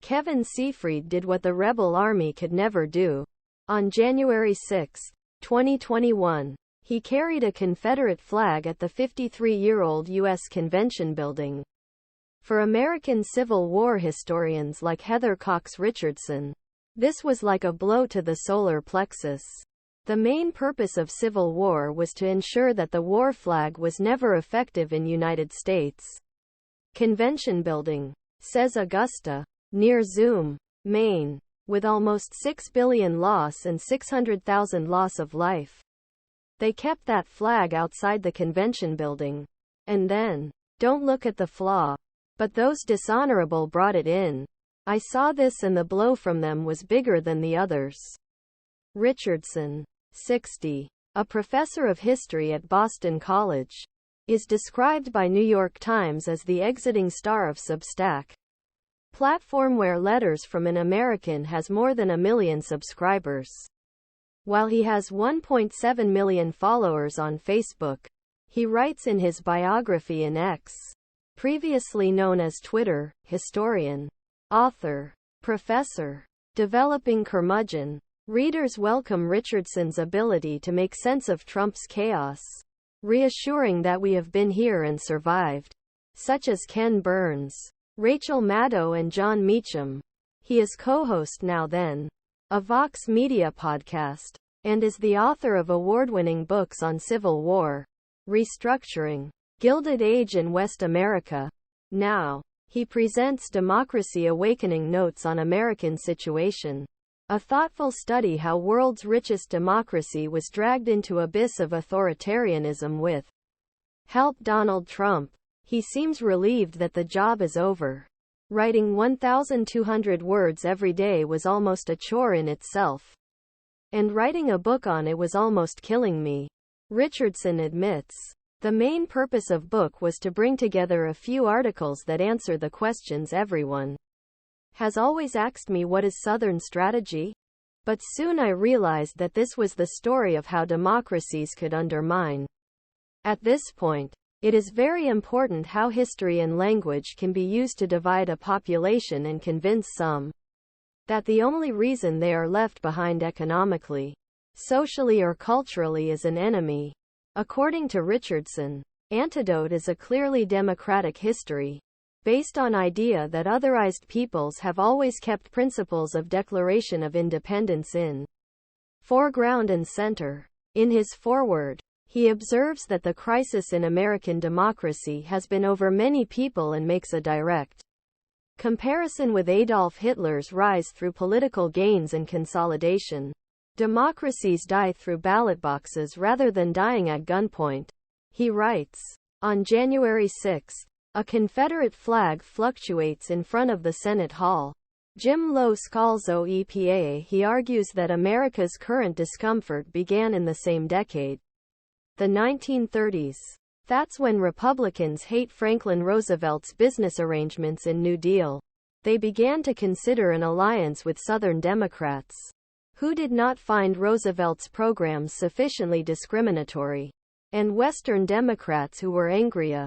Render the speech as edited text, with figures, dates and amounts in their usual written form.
Kevin Seafried did what the rebel army could never do. On January 6, 2021, he carried a Confederate flag at the 53-year-old U.S. Convention building. For American Civil War historians like Heather Cox Richardson, this was like a blow to the solar plexus. The main purpose of Civil War was to ensure that the war flag was never effective in United States Convention building, says Augusta, near Zoom, Maine, with almost 6 billion loss and 600,000 loss of life. They kept that flag outside the convention building. And then, don't look at the flaw. But those dishonorable brought it in. I saw this, and the blow from them was bigger than the others. Richardson, 60, a professor of history at Boston College, is described by New York Times as the exiting star of Substack, platform where Letters from an American has more than 1 million subscribers. While he has 1.7 million followers on Facebook, he writes in his biography in X, previously known as Twitter, historian, author, professor, developing curmudgeon. Readers welcome Richardson's ability to make sense of Trump's chaos, reassuring that we have been here and survived, such as Ken Burns, Rachel Maddow and John Meacham. He is co-host Now Then, a Vox Media podcast, and is the author of award-winning books on Civil War, Restructuring, Gilded Age in West America. Now, he presents Democracy Awakening Notes on American Situation, a thoughtful study how world's richest democracy was dragged into abyss of authoritarianism with help Donald Trump. He seems relieved that the job is over. Writing 1,200 words every day was almost a chore in itself. And writing a book on it was almost killing me. Richardson admits. The main purpose of book was to bring together a few articles that answer the questions everyone has always asked me: what is Southern strategy? But soon I realized that this was the story of how democracies could undermine. At this point, it is very important how history and language can be used to divide a population and convince some that the only reason they are left behind economically, socially or culturally is an enemy. According to Richardson, antidote is a clearly democratic history, based on idea that otherized peoples have always kept principles of Declaration of Independence in foreground and center. In his foreword, he observes that the crisis in American democracy has been over many people and makes a direct comparison with Adolf Hitler's rise through political gains and consolidation. Democracies die through ballot boxes rather than dying at gunpoint. He writes, on January 6, a Confederate flag fluctuates in front of the Senate Hall. Jim Lowe Scalzo EPA. He argues that America's current discomfort began in the same decade, the 1930s. That's when Republicans hate Franklin Roosevelt's business arrangements in New Deal. They began to consider an alliance with Southern Democrats, who did not find Roosevelt's programs sufficiently discriminatory, and Western Democrats who were angrier.